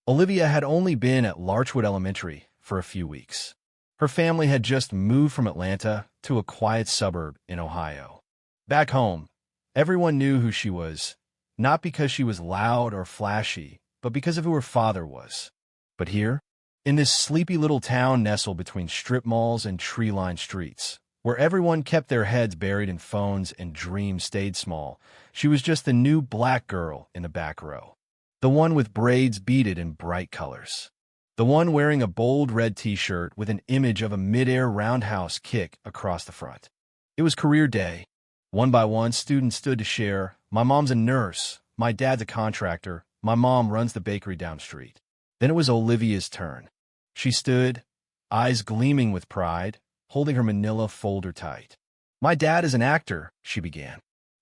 Olivia had only been at Larchwood Elementary for a few weeks. Her family had just moved from Atlanta to a quiet suburb in Ohio. Back home, everyone knew who she was, not because she was loud or flashy, but because of who her father was. But here, in this sleepy little town nestled between strip malls and tree-lined streets, where everyone kept their heads buried in phones and dreams stayed small, she was just the new black girl in the back row. The one with braids beaded in bright colors. The one wearing a bold red t-shirt with an image of a mid-air roundhouse kick across the front. It was career day. One by one, students stood to share, "My mom's a nurse, my dad's a contractor, my mom runs the bakery down the street." Then it was Olivia's turn. She stood, eyes gleaming with pride, holding her manila folder tight. "My dad is an actor," she began.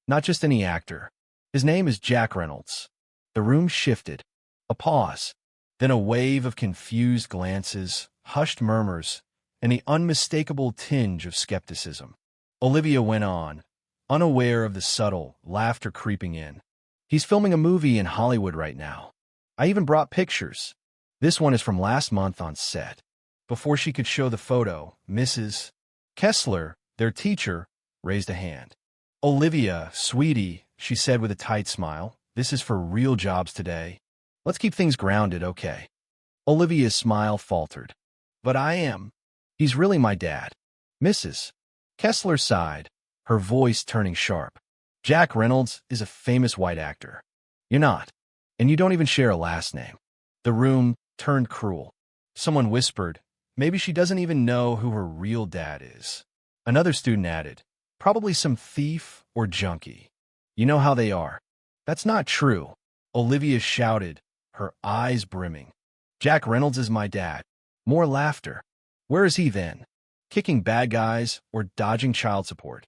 "Not just any actor. His name is Jack Reynolds." The room shifted. A pause. Then a wave of confused glances, hushed murmurs, and the unmistakable tinge of skepticism. Olivia went on, unaware of the subtle laughter creeping in. "He's filming a movie in Hollywood right now. I even brought pictures. This one is from last month on set." Before she could show the photo, Mrs. Kessler, their teacher, raised a hand. "Olivia, sweetie," she said with a tight smile, "this is for real jobs today. Let's keep things grounded, okay?" Olivia's smile faltered. "But I am. He's really my dad." Mrs. Kessler sighed, her voice turning sharp. "Jack Reynolds is a famous white actor. You're not. And you don't even share a last name." The room turned cruel. Someone whispered, "Maybe she doesn't even know who her real dad is." Another student added, "Probably some thief or junkie. You know how they are." "That's not true," Olivia shouted, her eyes brimming. "Jack Reynolds is my dad." More laughter. "Where is he then? Kicking bad guys or dodging child support?"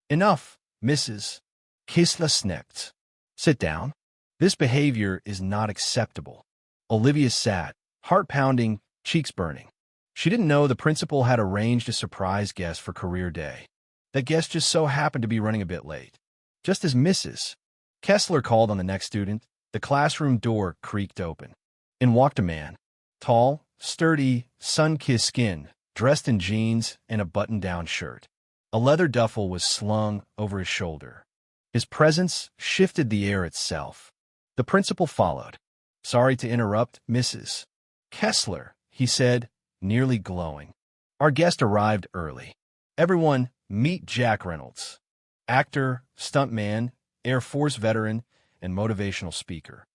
"Enough, Mrs. Kessler snipped. Sit down. This behavior is not acceptable." Olivia sat, heart pounding, cheeks burning. She didn't know the principal had arranged a surprise guest for career day. That guest just so happened to be running a bit late. Just as Mrs. Kessler called on the next student, the classroom door creaked open. In walked a man. Tall, sturdy, sun-kissed skin, dressed in jeans and a button-down shirt. A leather duffel was slung over his shoulder. His presence shifted the air itself. The principal followed. "Sorry to interrupt, Mrs. Kessler," he said, nearly glowing. "Our guest arrived early. Everyone, meet Jack Reynolds. Actor, stuntman, Air Force veteran, and motivational speaker."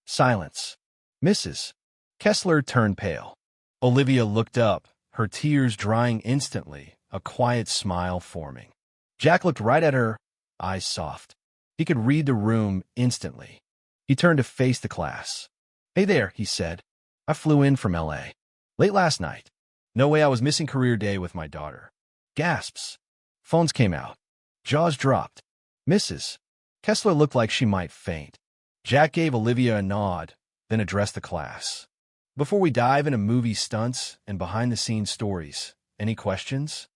Silence. Mrs. Kessler turned pale. Olivia looked up, her tears drying instantly, a quiet smile forming. Jack looked right at her, eyes soft. He could read the room instantly. He turned to face the class. "Hey there," he said. "I flew in from L.A. late last night. No way I was missing career day with my daughter." Gasps. Phones came out. Jaws dropped. Mrs. Kessler looked like she might faint. Jack gave Olivia a nod, then addressed the class. "Before we dive into movie stunts and behind-the-scenes stories, any questions?"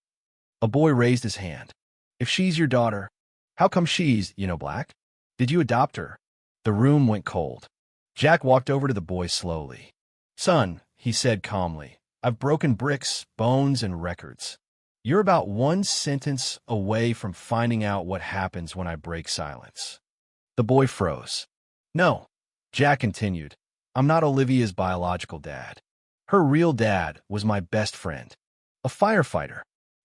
A boy raised his hand. "If she's your daughter, how come she's, black? Did you adopt her?" The room went cold. Jack walked over to the boy slowly. "Son," he said calmly, "I've broken bricks, bones, and records. You're about one sentence away from finding out what happens when I break silence." The boy froze. "No," Jack continued, "I'm not Olivia's biological dad. Her real dad was my best friend, a firefighter.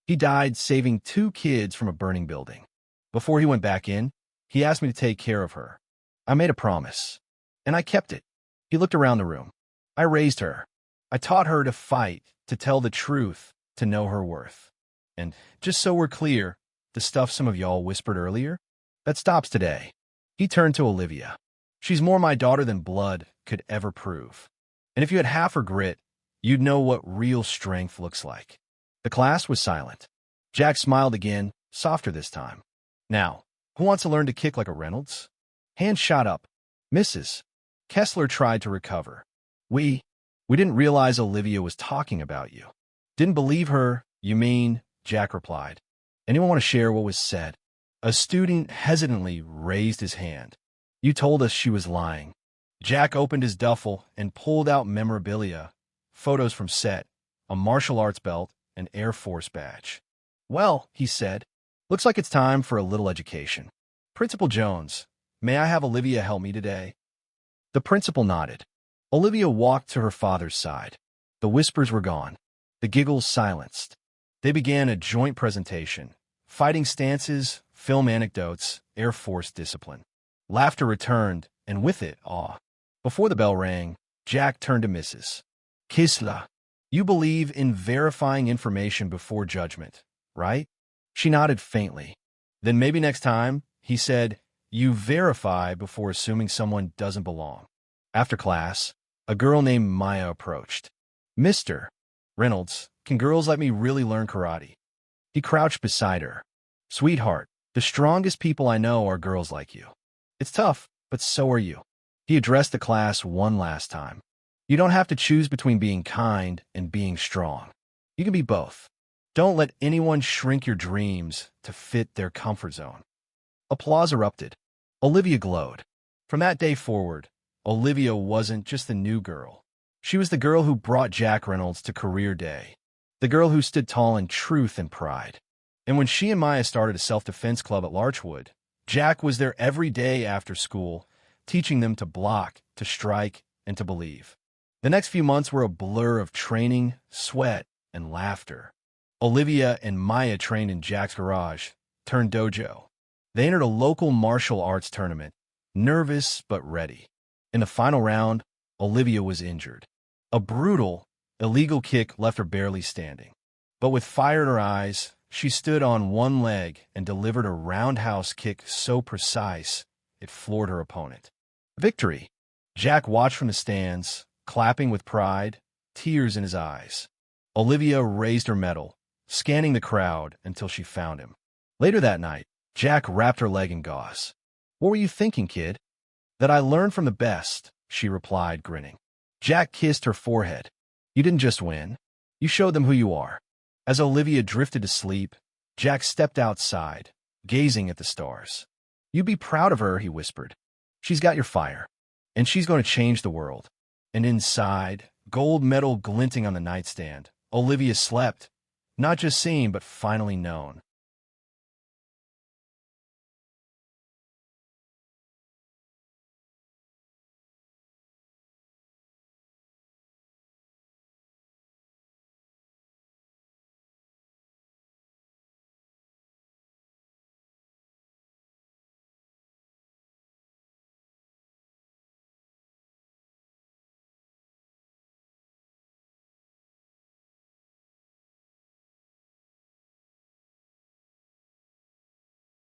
He died saving 2 kids from a burning building. Before he went back in, he asked me to take care of her. I made a promise, and I kept it." He looked around the room. "I raised her. I taught her to fight, to tell the truth, to know her worth. And just so we're clear, the stuff some of y'all whispered earlier, that stops today." He turned to Olivia. "She's more my daughter than blood could ever prove. And if you had half her grit, you'd know what real strength looks like." The class was silent. Jack smiled again, softer this time. "Now, who wants to learn to kick like a Reynolds?" Hands shot up. Mrs. Kessler tried to recover. We didn't realize Olivia was talking about you." "Didn't believe her, you mean?" Jack replied. "Anyone want to share what was said?" A student hesitantly raised his hand. "You told us she was lying. Jack opened his duffel and pulled out memorabilia, photos from set, a martial arts belt, an Air Force badge. "Well," he said, "looks like it's time for a little education. Principal Jones, may I have Olivia help me today?" The principal nodded. Olivia walked to her father's side. The whispers were gone. The giggles silenced. They began a joint presentation. Fighting stances, film anecdotes, Air Force discipline. Laughter returned, and with it, awe. Before the bell rang, Jack turned to Mrs. Kisla. "You believe in verifying information before judgment, right?" She nodded faintly. "Then maybe next time," he said, "you verify before assuming someone doesn't belong." After class, a girl named Maya approached. "Mr. Reynolds, can girls like me really learn karate?" He crouched beside her. "Sweetheart, the strongest people I know are girls like you. It's tough, but so are you." He addressed the class one last time. "You don't have to choose between being kind and being strong. You can be both. Don't let anyone shrink your dreams to fit their comfort zone." Applause erupted. Olivia glowed. From that day forward, Olivia wasn't just the new girl. She was the girl who brought Jack Reynolds to career day. The girl who stood tall in truth and pride. And when she and Maya started a self-defense club at Larchwood, Jack was there every day after school, teaching them to block, to strike, and to believe. The next few months were a blur of training, sweat, and laughter. Olivia and Maya trained in Jack's garage, turned dojo. They entered a local martial arts tournament, nervous but ready. In the final round, Olivia was injured. A brutal, illegal kick left her barely standing. But with fire in her eyes, she stood on one leg and delivered a roundhouse kick so precise it floored her opponent. Victory! Jack watched from the stands, clapping with pride, tears in his eyes. Olivia raised her medal, scanning the crowd until she found him. Later that night, Jack wrapped her leg in gauze. "What were you thinking, kid?" "That I learned from the best," she replied, grinning. Jack kissed her forehead. "You didn't just win. You showed them who you are." As Olivia drifted to sleep, Jack stepped outside, gazing at the stars. "You'd be proud of her," he whispered. "She's got your fire, and she's going to change the world." And inside, gold medal glinting on the nightstand, Olivia slept, not just seen, but finally known.